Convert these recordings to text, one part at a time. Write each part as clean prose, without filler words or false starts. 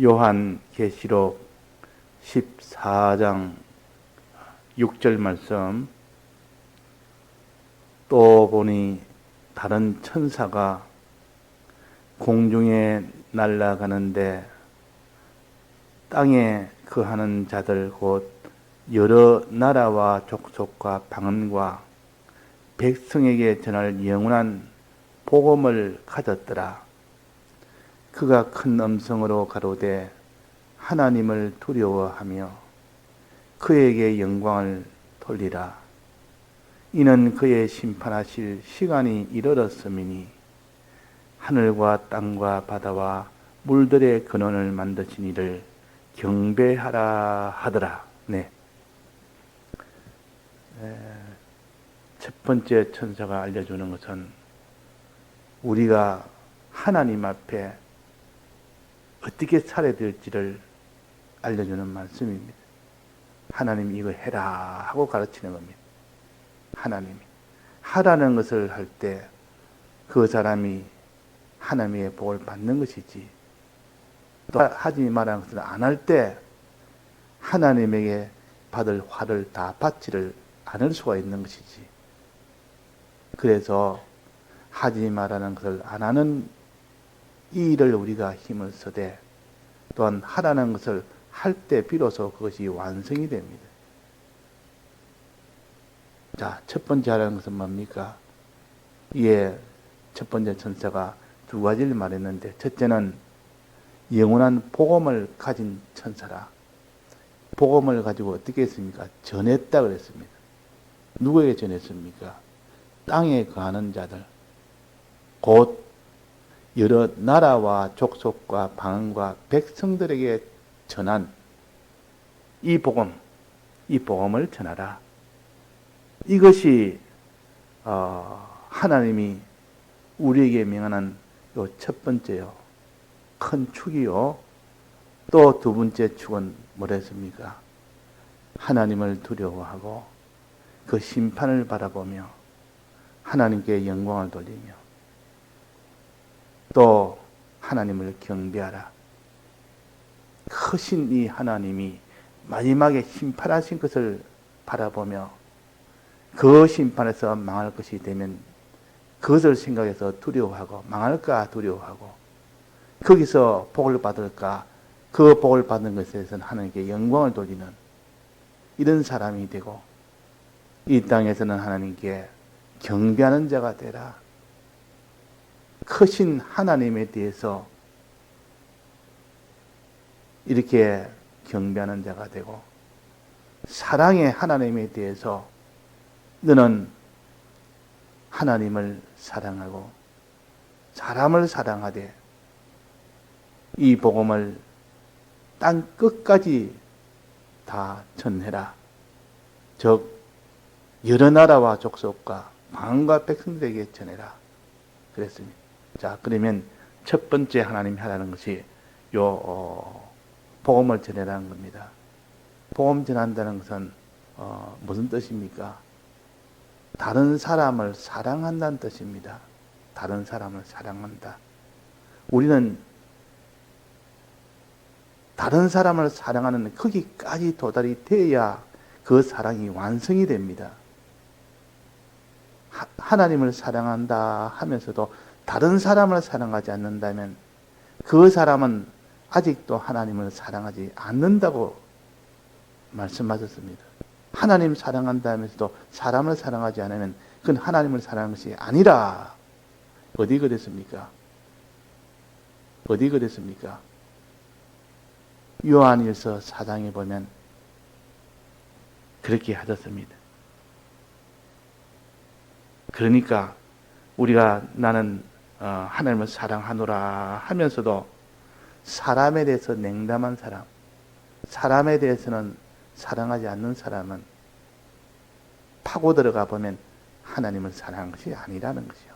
요한계시록 14장 6절 말씀. 또 보니 다른 천사가 공중에 날아가는데 땅에 거하는 자들 곧 여러 나라와 족속과 방언과 백성에게 전할 영원한 복음을 가졌더라. 그가 큰 음성으로 가로되 하나님을 두려워하며 그에게 영광을 돌리라. 이는 그의 심판하실 시간이 이르렀음이니 하늘과 땅과 바다와 물들의 근원을 만드신 이를 경배하라 하더라. 네. 첫 번째 천사가 알려주는 것은 우리가 하나님 앞에 어떻게 살아야 될지를 알려주는 말씀입니다. 하나님 이거 해라 하고 가르치는 겁니다. 하나님이 하라는 것을 할 때 그 사람이 하나님의 복을 받는 것이지, 또 하지 말라는 것을 안 할 때 하나님에게 받을 화를 다 받지를 않을 수가 있는 것이지. 그래서 하지 말라는 것을 안 하는 이 일을 우리가 힘을 써대 또한 하라는 것을 할 때 비로소 그것이 완성이 됩니다. 자, 첫 번째 하라는 것은 뭡니까? 이에 첫 번째 천사가 두 가지를 말했는데, 첫째는 영원한 복음을 가진 천사라. 복음을 가지고 어떻게 했습니까? 전했다 그랬습니다. 누구에게 전했습니까? 땅에 거하는 자들, 곧 여러 나라와 족속과 방언과 백성들에게 전한 이 복음을 전하라. 이것이 하나님이 우리에게 명하는 요 첫 번째요, 큰 축이요. 또 두 번째 축은 뭐랬습니까? 하나님을 두려워하고 그 심판을 바라보며 하나님께 영광을 돌리며 또 하나님을 경배하라. 크신 이 하나님이 마지막에 심판하신 것을 바라보며 그 심판에서 망할 것이 되면 그것을 생각해서 두려워하고, 망할까 두려워하고, 거기서 복을 받을까, 그 복을 받는 것에 대해서는 하나님께 영광을 돌리는 이런 사람이 되고, 이 땅에서는 하나님께 경배하는 자가 되라. 크신 하나님에 대해서 이렇게 경배하는 자가 되고, 사랑의 하나님에 대해서 너는 하나님을 사랑하고 사람을 사랑하되 이 복음을 땅 끝까지 다 전해라. 즉 여러 나라와 족속과 방언과 백성들에게 전해라 그랬습니다. 자, 그러면 첫 번째 하나님이 하라는 것이 복음을 전해라는 겁니다. 복음 전한다는 것은 무슨 뜻입니까? 다른 사람을 사랑한다는 뜻입니다. 다른 사람을 사랑한다. 우리는 다른 사람을 사랑하는 거기까지 도달이 돼야 그 사랑이 완성이 됩니다. 하나님을 사랑한다 하면서도 다른 사람을 사랑하지 않는다면 그 사람은 아직도 하나님을 사랑하지 않는다고 말씀하셨습니다. 하나님 사랑한다 하면서도 사람을 사랑하지 않으면 그건 하나님을 사랑하는 것이 아니라. 어디 그랬습니까? 어디 그랬습니까? 요한일서 4장에 보면 그렇게 하셨습니다. 그러니까 우리가 나는 하나님을 사랑하노라 하면서도 사람에 대해서 냉담한 사람, 사람에 대해서는 사랑하지 않는 사람은 파고 들어가 보면 하나님을 사랑한 것이 아니라는 것이요.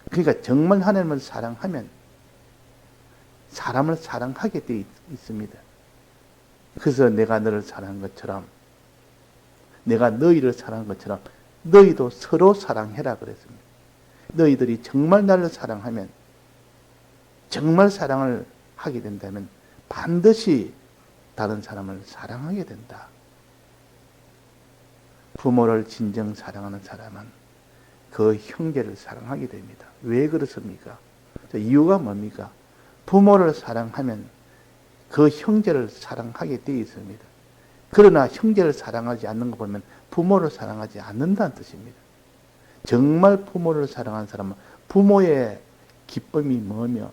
그러니까 정말 하나님을 사랑하면 사람을 사랑하게 되어 있습니다. 그래서 내가 너를 사랑한 것처럼, 내가 너희를 사랑한 것처럼 너희도 서로 사랑해라 그랬습니다. 너희들이 정말 나를 사랑하면, 정말 사랑을 하게 된다면 반드시 다른 사람을 사랑하게 된다. 부모를 진정 사랑하는 사람은 그 형제를 사랑하게 됩니다. 왜 그렇습니까? 이유가 뭡니까? 부모를 사랑하면 그 형제를 사랑하게 되어 있습니다. 그러나 형제를 사랑하지 않는 거 보면 부모를 사랑하지 않는다는 뜻입니다. 정말 부모를 사랑하는 사람은 부모의 기쁨이 뭐며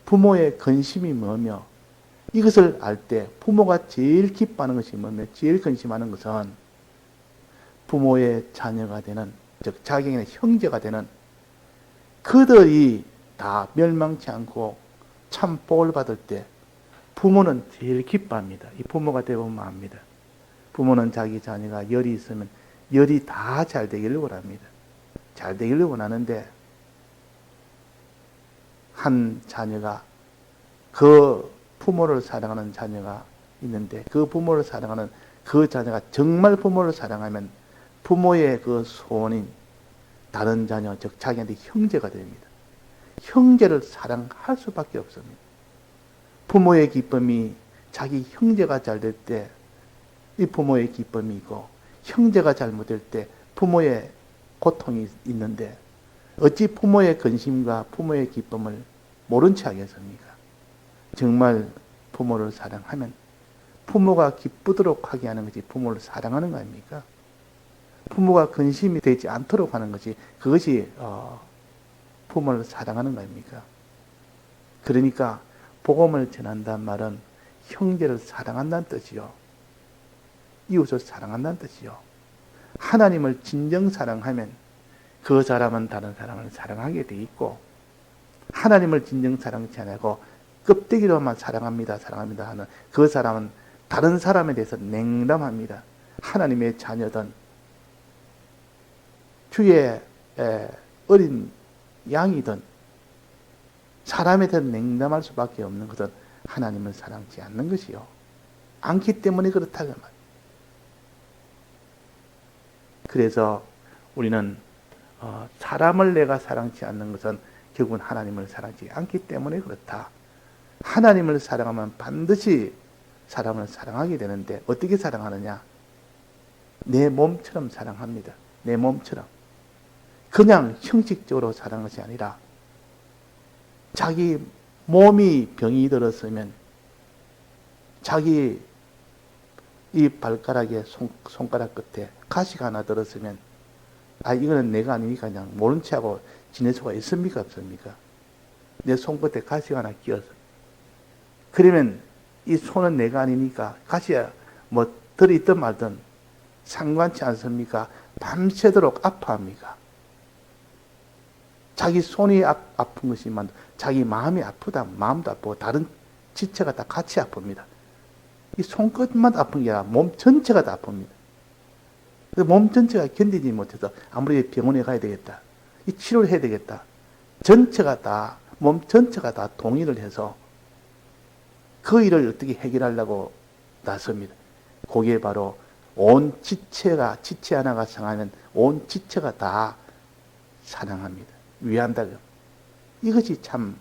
부모의 근심이 뭐며 이것을 알 때 부모가 제일 기뻐하는 것이 뭐며 제일 근심하는 것은 부모의 자녀가 되는, 즉 자기의 형제가 되는 그들이 다 멸망치 않고 참 복을 받을 때 부모는 제일 기뻐합니다. 이 부모가 되보면 압니다. 부모는 자기 자녀가 열이 있으면 열이 다 잘 되기를 원합니다. 잘 되기를 원하는데 한 자녀가 그 부모를 사랑하는 자녀가 있는데 그 부모를 사랑하는 그 자녀가 정말 부모를 사랑하면 부모의 그 소원인 다른 자녀, 즉 자기한테 형제가 됩니다. 형제를 사랑할 수밖에 없습니다. 부모의 기쁨이 자기 형제가 잘 될 때 이 부모의 기쁨이 있고 형제가 잘못될 때 부모의 고통이 있는데 어찌 부모의 근심과 부모의 기쁨을 모른 채 하겠습니까? 정말 부모를 사랑하면 부모가 기쁘도록 하게 하는 것이 부모를 사랑하는 거 아닙니까? 부모가 근심이 되지 않도록 하는 것이 그것이 부모를 사랑하는 거 아닙니까? 그러니까 복음을 전한다는 말은 형제를 사랑한다는 뜻이요. 이웃을 사랑한다는 뜻이요. 하나님을 진정 사랑하면 그 사람은 다른 사람을 사랑하게 돼 있고 하나님을 진정 사랑치 않고 껍데기로만 사랑합니다 하는 그 사람은 다른 사람에 대해서 냉담합니다. 하나님의 자녀든 주의 어린 양이든 사람에 대해 냉담할 수밖에 없는 것은 하나님을 사랑치 않는 것이요. 않기 때문에 그렇다고 말이에요. 그래서 우리는 사람을 내가 사랑치 않는 것은 결국은 하나님을 사랑하지 않기 때문에 그렇다. 하나님을 사랑하면 반드시 사람을 사랑하게 되는데 어떻게 사랑하느냐? 내 몸처럼 사랑합니다. 내 몸처럼. 그냥 형식적으로 사랑하는 것이 아니라 자기 몸이 병이 들었으면 자기 이 발가락에 손가락 끝에 가시가 하나 들었으면 이거는 내가 아니니까 그냥 모른 채 하고 지낼 수가 있습니까? 없습니까? 내 손끝에 가시가 하나 끼어서 그러면 이 손은 내가 아니니까 가시야 뭐 들어있든 말든 상관치 않습니까? 밤새도록 아파합니까? 자기 손이 아픈 것이만 자기 마음이 아프다. 마음도 아프고 다른 지체가 다 같이 아픕니다. 이 손끝만 아픈 게 아니라 몸 전체가 다 아픕니다. 몸 전체가 견디지 못해서 아무리 병원에 가야 되겠다. 이 치료를 해야 되겠다. 전체가 다, 몸 전체가 다 동의를 해서 그 일을 어떻게 해결하려고 나섭니다. 그게 바로 온 지체가, 지체 하나가 상하면 온 지체가 다 사랑합니다. 위한다. 이것이 참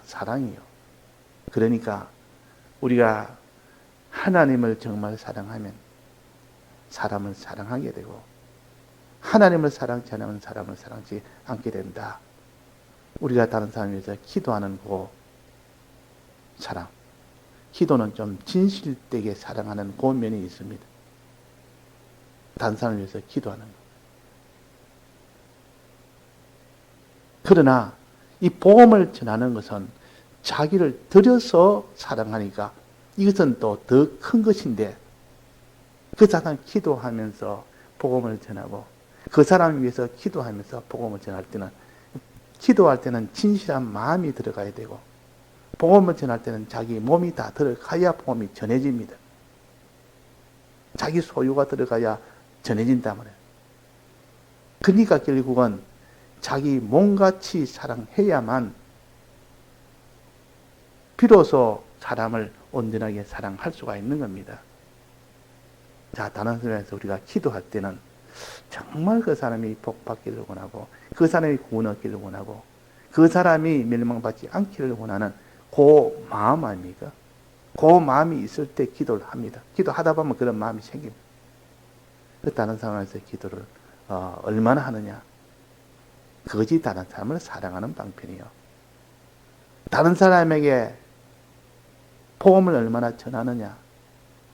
사랑이에요. 그러니까 우리가 하나님을 정말 사랑하면 사람을 사랑하게 되고 하나님을 사랑치 않으면 사람을 사랑치 않게 된다. 우리가 다른 사람을 위해서 기도하는 그 사랑. 기도는 좀 진실되게 사랑하는 그 면이 있습니다. 다른 사람을 위해서 기도하는 것. 그러나 이 복음을 전하는 것은 자기를 들여서 사랑하니까 이것은 또 더 큰 것인데 그 사람 기도하면서 복음을 전하고 그 사람을 위해서 기도하면서 복음을 전할 때는 기도할 때는 진실한 마음이 들어가야 되고 복음을 전할 때는 자기 몸이 다 들어가야 복음이 전해집니다. 자기 소유가 들어가야 전해진단 말이에요. 그러니까 결국은 자기 몸같이 사랑해야만 비로소 사람을 온전하게 사랑할 수가 있는 겁니다. 자, 다른 소리에서 우리가 기도할 때는 정말 그 사람이 복받기를 원하고 그 사람이 구원 얻기를 원하고 그 사람이 멸망받지 않기를 원하는 그 마음 아닙니까? 그 마음이 있을 때 기도를 합니다. 기도하다 보면 그런 마음이 생깁니다. 다른 상황에서 기도를 얼마나 하느냐? 그것이 다른 사람을 사랑하는 방편이요. 다른 사람에게 복음을 얼마나 전하느냐?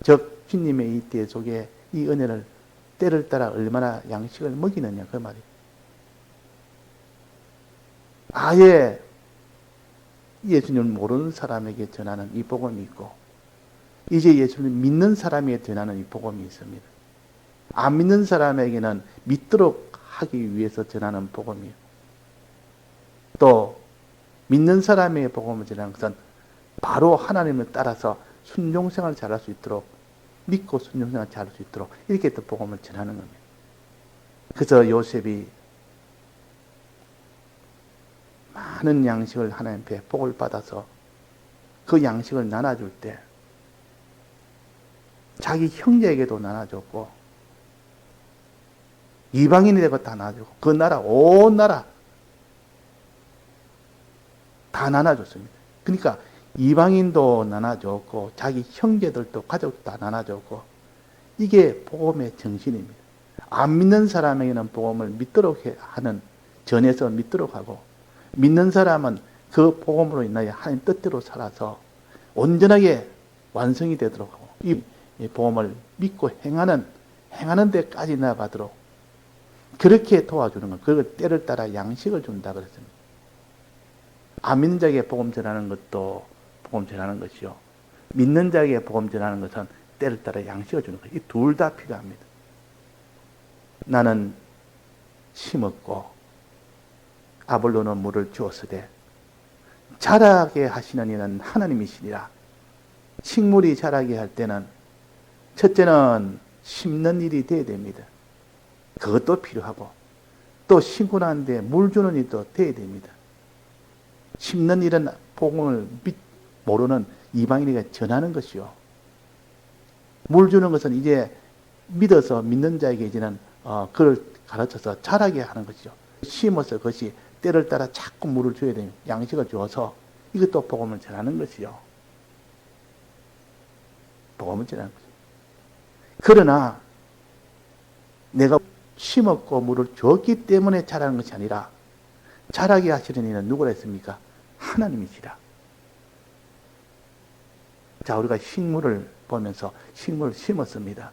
즉 주님의 이 때 속에 이 은혜를 때를 따라 얼마나 양식을 먹이느냐 그 말이에요. 아예 예수님을 모르는 사람에게 전하는 이 복음이 있고 이제 예수님을 믿는 사람에게 전하는 이 복음이 있습니다. 안 믿는 사람에게는 믿도록 하기 위해서 전하는 복음이에요. 또 믿는 사람의 복음을 전하는 것은 바로 하나님을 따라서 순종생활을 잘할 수 있도록 믿고 순종생활을 잘할 수 있도록 이렇게 또 복음을 전하는 겁니다. 그래서 요셉이 많은 양식을 하나님 앞에 복을 받아서 그 양식을 나눠줄 때 자기 형제에게도 나눠줬고 이방인이 되고 다 나눠주고 그 나라 온 나라 다 나눠줬습니다. 그러니까 이방인도 나눠줬고 자기 형제들도 가족도 다 나눠줬고 이게 복음의 정신입니다. 안 믿는 사람에게는 복음을 믿도록 하는 전해서 믿도록 하고 믿는 사람은 그 복음으로 인하여 하나님 뜻대로 살아서 온전하게 완성이 되도록 하고 이 복음을 믿고 행하는 데까지 나아가도록 그렇게 도와주는 것. 그걸 때를 따라 양식을 준다 그랬습니다. 안 믿는 자에게 복음 전하는 것도 복음 전하는 것이요. 믿는 자에게 복음 전하는 것은 때를 따라 양식을 주는 것. 이 둘 다 필요합니다. 나는 심었고 아볼로는 물을 주었으되 자라게 하시는 이는 하나님이시니라. 식물이 자라게 할 때는 첫째는 심는 일이 돼야 됩니다. 그것도 필요하고 또 심고 난 뒤에 물 주는 일도 돼야 됩니다. 심는 일은 복음을 모르는 이방인에게 전하는 것이요. 물 주는 것은 이제 믿어서 믿는 자에게 이제는 그걸 가르쳐서 자라게 하는 것이죠. 심어서 그것이 때를 따라 자꾸 물을 줘야 됩니다. 양식을 주어서 이것도 복음을 전하는 것이요. 복음을 전하는 것이죠. 그러나 내가 심었고 물을 줬기 때문에 자라는 것이 아니라 자라게 하시는 이는 누구라 했습니까? 하나님이시라. 자, 우리가 식물을 보면서 식물을 심었습니다.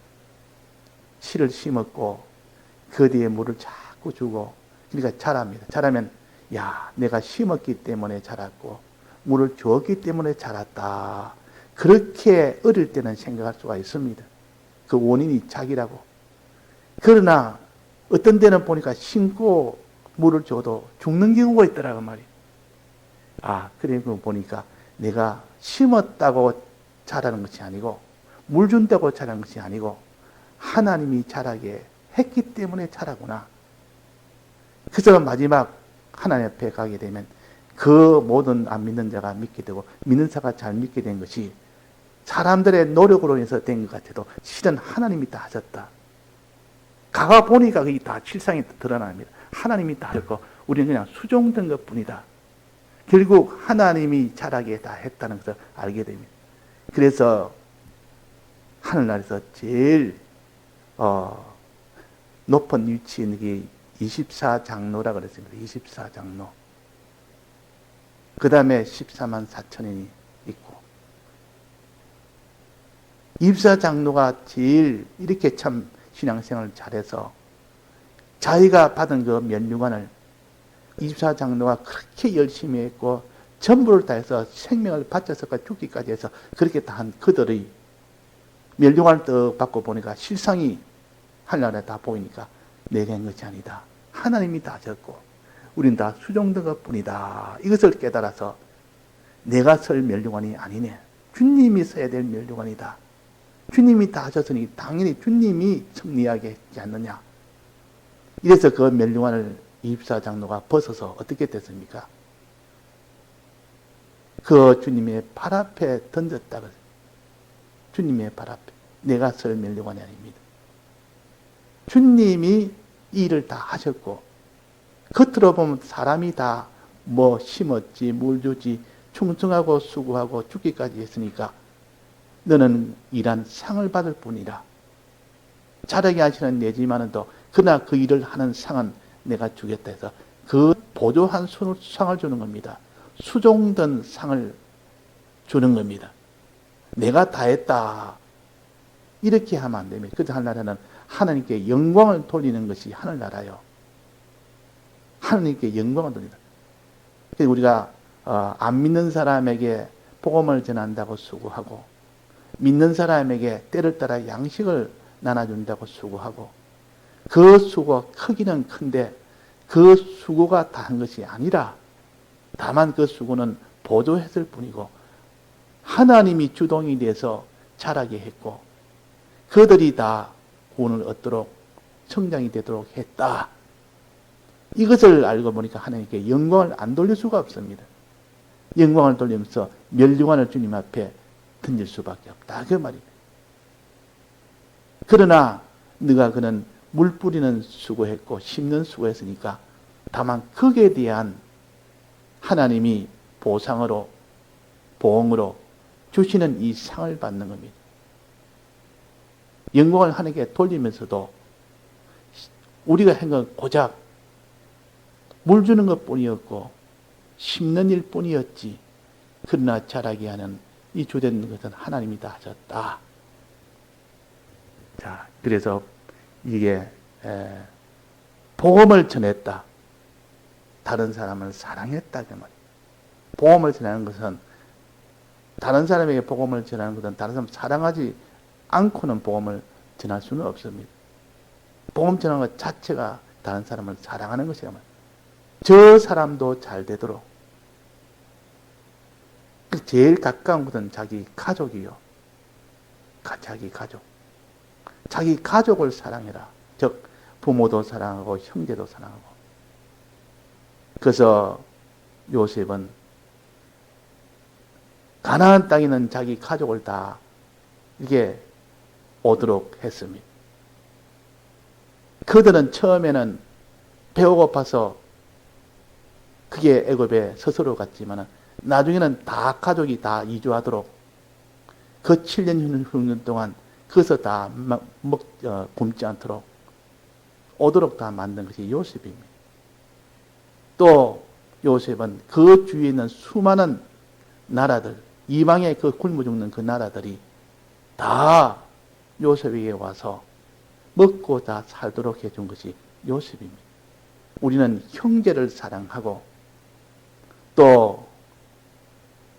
씨를 심었고 그 뒤에 물을 자꾸 주고 그러니까 자랍니다. 자라면 야, 내가 심었기 때문에 자랐고 물을 주었기 때문에 자랐다. 그렇게 어릴 때는 생각할 수가 있습니다. 그 원인이 자기라고. 그러나 어떤 데는 보니까 심고 물을 줘도 죽는 경우가 있더라고 말이에요. 아, 그리고 보니까 내가 심었다고 자라는 것이 아니고 물 준다고 자라는 것이 아니고 하나님이 자라게 했기 때문에 자라구나. 그래서 마지막 하나님 앞에 가게 되면 그 모든 안 믿는 자가 믿게 되고 믿는 자가 잘 믿게 된 것이 사람들의 노력으로 인해서 된 것 같아도 실은 하나님이 다 하셨다. 가가 보니까 그게 다 실상이 드러납니다. 하나님이 다 하셨고 우리는 그냥 수종된 것뿐이다. 결국 하나님이 자라게 다 했다는 것을 알게 됩니다. 그래서 하늘나라에서 제일 높은 위치에 있는 게 24장로라 그랬습니다. 24장로. 그 다음에 14만 4천인이 있고 24장로가 제일 이렇게 참 신앙생활을 잘해서 자기가 받은 그 면류관을 24장로가 그렇게 열심히 했고 전부를 다해서 생명을 바쳐서까지 죽기까지 해서 그렇게 다 한 그들의 면류관을 떡 받고 보니까 실상이 하늘나라에 다 보이니까 내가 한 것이 아니다. 하나님이 다 하셨고 우린 다 수종된 것뿐이다. 이것을 깨달아서 내가 설 면류관이 아니네. 주님이 써야 될 면류관이다. 주님이 다 하셨으니 당연히 주님이 섭리하게 했지 않느냐. 이래서 그 면류관을 24장로가 벗어서 어떻게 됐습니까? 그 주님의 발 앞에 던졌다. 주님의 발 앞에. 내가 설 면류관이 아닙니다. 주님이 이 일을 다 하셨고 겉으로 보면 사람이 다 뭐 심었지 물 주지 충성하고 수고하고 죽기까지 했으니까 너는 일한 상을 받을 뿐이라. 자라게 하시는 내지만은도 그러나 그 일을 하는 상은 내가 주겠다 해서 그 보조한 상을 주는 겁니다. 수종된 상을 주는 겁니다. 내가 다 했다. 이렇게 하면 안 됩니다. 그래서 하늘나라는 하나님께 영광을 돌리는 것이 하늘나라요. 하나님께 영광을 돌린다. 그래서 우리가 안 믿는 사람에게 복음을 전한다고 수고하고 믿는 사람에게 때를 따라 양식을 나눠준다고 수고하고 그 수고 크기는 큰데 그 수고가 다 한 것이 아니라 다만 그 수고는 보조했을 뿐이고 하나님이 주동이 돼서 자라게 했고 그들이 다 구원을 얻도록 성장이 되도록 했다. 이것을 알고 보니까 하나님께 영광을 안 돌릴 수가 없습니다. 영광을 돌리면서 멸류관을 주님 앞에 던질 수밖에 없다. 그 말입니다. 그러나 네가 그는 물 뿌리는 수고했고 심는 수고했으니까 다만 거기에 대한 하나님이 보상으로 보응으로 주시는 이 상을 받는 겁니다. 영광을 하나님께 돌리면서도 우리가 한 건 고작 물 주는 것 뿐이었고 심는 일 뿐이었지. 그러나 자라게 하는 이 주된 것은 하나님이 다 하셨다. 자, 그래서 이게 복음을 전했다. 다른 사람을 사랑했다. 그 말이에요. 복음을 전하는 것은 다른 사람에게 복음을 전하는 것은 다른 사람 사랑하지 않고는 복음을 전할 수는 없습니다. 복음 전하는 것 자체가 다른 사람을 사랑하는 것이란 말이에요. 저 사람도 잘 되도록. 제일 가까운 것은 자기 가족이요. 자기 가족. 자기 가족을 사랑해라. 즉 부모도 사랑하고 형제도 사랑하고. 그래서 요셉은 가나안 땅에 있는 자기 가족을 다 이게 오도록 했습니다. 그들은 처음에는 배고파서 그게 애굽에 스스로 갔지만 나중에는 다 가족이 다 이주하도록 그 7년 흉년 동안 그것을 다 굶지 않도록 오도록 다 만든 것이 요셉입니다. 또 요셉은 그 주위에 있는 수많은 나라들, 이방에 그 굶어 죽는 그 나라들이 다 요셉에게 와서 먹고 다 살도록 해준 것이 요셉입니다. 우리는 형제를 사랑하고 또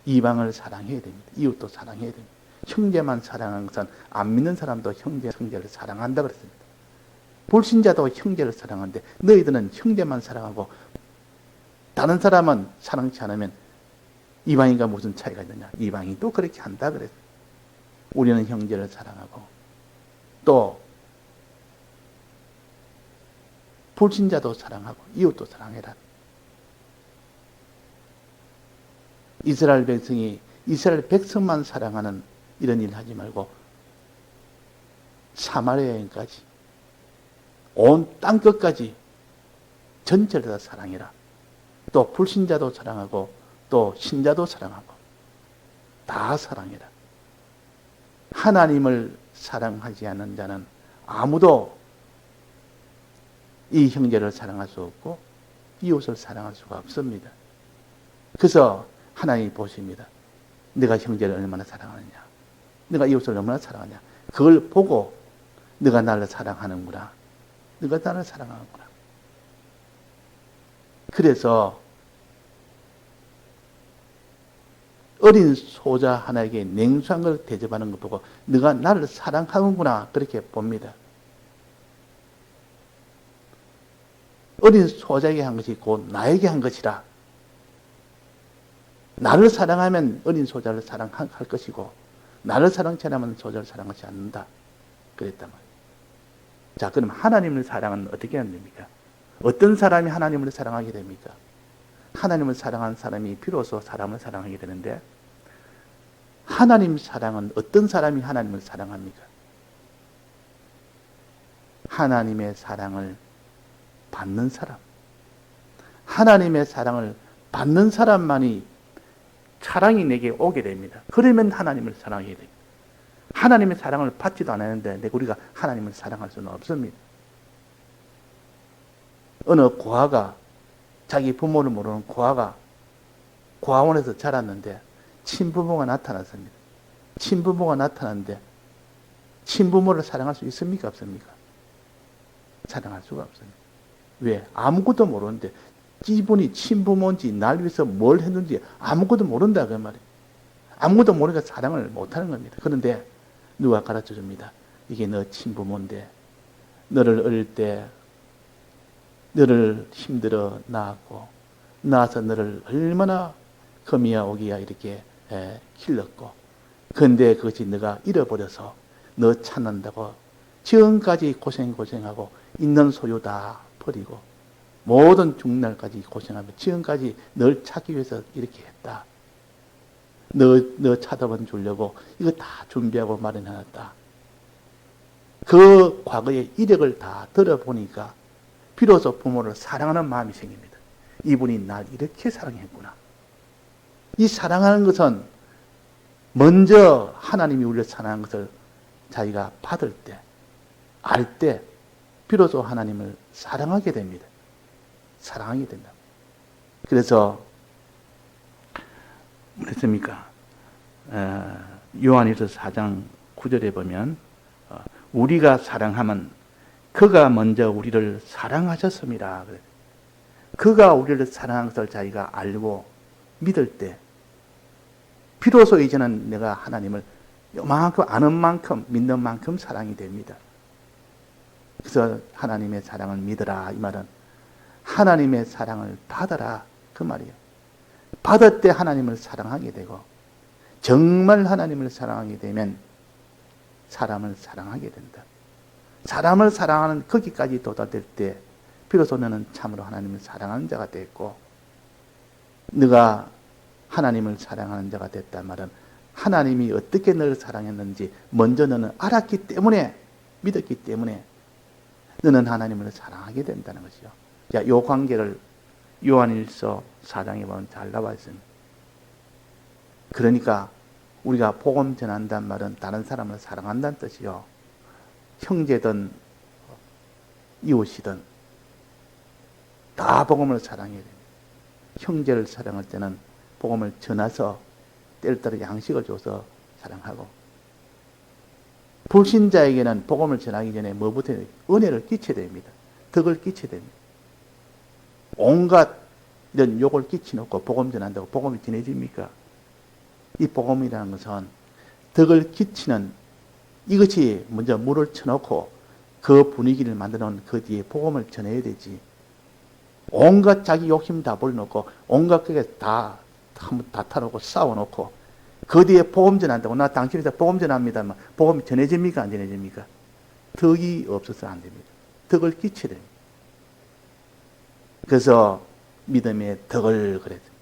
이방을 사랑해야 됩니다. 이웃도 사랑해야 됩니다. 형제만 사랑하는 것은 안 믿는 사람도 형제를 사랑한다 그랬습니다. 불신자도 형제를 사랑하는데 너희들은 형제만 사랑하고 다른 사람은 사랑치 않으면 이방인과 무슨 차이가 있느냐. 이방인이 또 그렇게 한다 그랬어요. 우리는 형제를 사랑하고 또 불신자도 사랑하고 이웃도 사랑해라. 이스라엘 백성만 사랑하는 이런 일 하지 말고 사마리아 여인까지 온 땅끝까지 전체를 다 사랑해라. 또 불신자도 사랑하고 또 신자도 사랑하고 다 사랑해라. 하나님을 사랑하지 않는 자는 아무도 이 형제를 사랑할 수 없고 이웃을 사랑할 수가 없습니다. 그래서 하나님이 보십니다. 네가 형제를 얼마나 사랑하느냐. 네가 이웃을 얼마나 사랑하냐. 그걸 보고 네가 나를 사랑하는구나. 네가 나를 사랑하는구나. 그래서 어린 소자 하나에게 냉수한 걸 대접하는 것 보고 네가 나를 사랑하는구나. 그렇게 봅니다. 어린 소자에게 한 것이 곧 나에게 한 것이라. 나를 사랑하면 어린 소자를 사랑할 것이고 나를 사랑치 않으면 소자를 사랑하지 않는다. 그랬단 말이에요. 자, 그럼 하나님을 사랑은 어떻게 하면 됩니까? 어떤 사람이 하나님을 사랑하게 됩니까? 하나님을 사랑한 사람이 비로소 사람을 사랑하게 되는데 하나님 사랑은 어떤 사람이 하나님을 사랑합니까? 하나님의 사랑을 받는 사람. 하나님의 사랑을 받는 사람만이 사랑이 내게 오게 됩니다. 그러면 하나님을 사랑해야 됩니다. 하나님의 사랑을 받지도 않았는데 우리가 하나님을 사랑할 수는 없습니다. 어느 고아가, 자기 부모를 모르는 고아가 고아원에서 자랐는데 친부모가 나타났습니다. 친부모가 나타났는데 친부모를 사랑할 수 있습니까? 없습니까? 사랑할 수가 없습니다. 왜? 아무것도 모르는데 이분이 친부모인지 날 위해서 뭘 했는지 아무것도 모른다 그 말이에요. 아무것도 모르니까 사랑을 못하는 겁니다. 그런데 누가 가르쳐 줍니다. 이게 너 친부모인데 너를 어릴 때 너를 힘들어 낳았고 낳아서 너를 얼마나 금이야 오기야 이렇게 길렀고 그런데 그것이 너가 잃어버려서 너 찾는다고 지금까지 고생하고 있는 소유 다 버리고 모든 죽날까지 고생하며 지금까지 널 찾기 위해서 이렇게 했다. 너 찾아본 주려고 이거 다 준비하고 마련해놨다. 그 과거의 이력을 다 들어보니까 비로소 부모를 사랑하는 마음이 생깁니다. 이분이 날 이렇게 사랑했구나. 이 사랑하는 것은 먼저 하나님이 우리를 사랑하는 것을 자기가 받을 때, 알 때 비로소 하나님을 사랑하게 됩니다. 사랑하게 된다. 그래서 그랬습니까? 요한일서 4장 9절에 보면 우리가 사랑하면 그가 먼저 우리를 사랑하셨습니다. 그가 우리를 사랑한 것을 자기가 알고 믿을 때 비로소 이제는 내가 하나님을 요만큼 아는 만큼 믿는 만큼 사랑이 됩니다. 그래서 하나님의 사랑을 믿으라 이 말은 하나님의 사랑을 받아라 그 말이에요. 받을 때 하나님을 사랑하게 되고 정말 하나님을 사랑하게 되면 사람을 사랑하게 된다. 사람을 사랑하는 거기까지 도달될 때 비로소 너는 참으로 하나님을 사랑하는 자가 됐고 네가 하나님을 사랑하는 자가 됐단 말은 하나님이 어떻게 너를 사랑했는지 먼저 너는 알았기 때문에 믿었기 때문에 너는 하나님을 사랑하게 된다는 것이죠. 자, 이 관계를 요한일서 4장에 보면 잘 나와 있습니다. 그러니까 우리가 복음 전한다는 말은 다른 사람을 사랑한다는 뜻이요. 형제든 이웃이든 다 복음을 사랑해야 됩니다. 형제를 사랑할 때는 복음을 전해서 때를 따라 양식을 줘서 사랑하고 불신자에게는 복음을 전하기 전에 뭐부터 해야 돼요? 은혜를 끼쳐야 됩니다. 덕을 끼쳐야 됩니다. 온갖 이런 욕을 끼쳐놓고 복음 전한다고 복음이 전해집니까? 이 복음이라는 것은 덕을 끼치는 이것이 먼저 물을 쳐놓고 그 분위기를 만들어놓은 그 뒤에 복음을 전해야 되지. 온갖 자기 욕심 다 버려놓고 온갖 그게 다 타놓고 싸워놓고 그 뒤에 복음 전한다고 나 당신에서 복음 전합니다만 복음이 전해집니까? 안 전해집니까? 덕이 없어서 안 됩니다. 덕을 끼쳐야 됩니다. 그래서 믿음의 덕을 그랬습니다.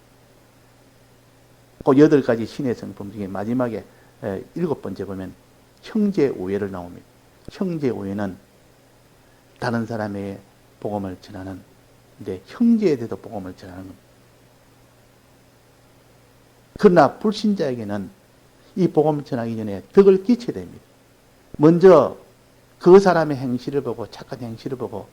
그 8가지 신의 성품 중에 마지막에 7번째 보면 형제 우애를 나옵니다. 형제 우애는 다른 사람의 복음을 전하는 근데 형제에 대해서 복음을 전하는 겁니다. 그러나 불신자에게는 이 복음을 전하기 전에 덕을 끼쳐야 됩니다. 먼저 그 사람의 행실을 보고 착한 행실을 보고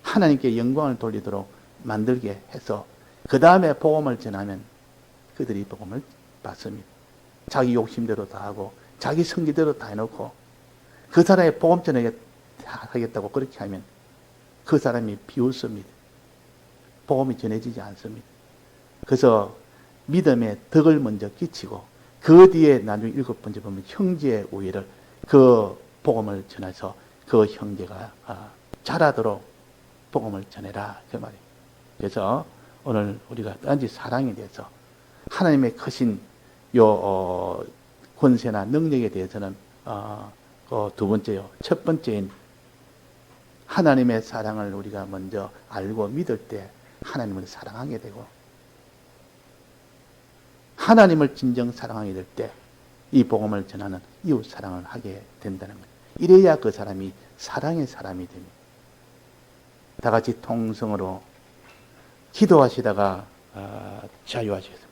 하나님께 영광을 돌리도록 만들게 해서 그 다음에 복음을 전하면 그들이 복음을 받습니다. 자기 욕심대로 다 하고 자기 성기대로 다 해놓고 그 사람의 복음 전하겠다고 그렇게 하면 그 사람이 비웃습니다. 복음이 전해지지 않습니다. 그래서 믿음의 덕을 먼저 끼치고 그 뒤에 나중에 7번째 보면 형제의 우애를 그 복음을 전해서 그 형제가 자라도록 복음을 전해라 그 말이에요. 그래서 오늘 우리가 단지 사랑에 대해서 하나님의 크신 요 권세나 능력에 대해서는 그 두 번째요. 첫 번째인 하나님의 사랑을 우리가 먼저 알고 믿을 때 하나님을 사랑하게 되고 하나님을 진정 사랑하게 될 때 이 복음을 전하는 이웃 사랑을 하게 된다는 거예요. 이래야 그 사람이 사랑의 사람이 됩니다. 다 같이 통성으로 기도하시다가 자유하시겠습니다.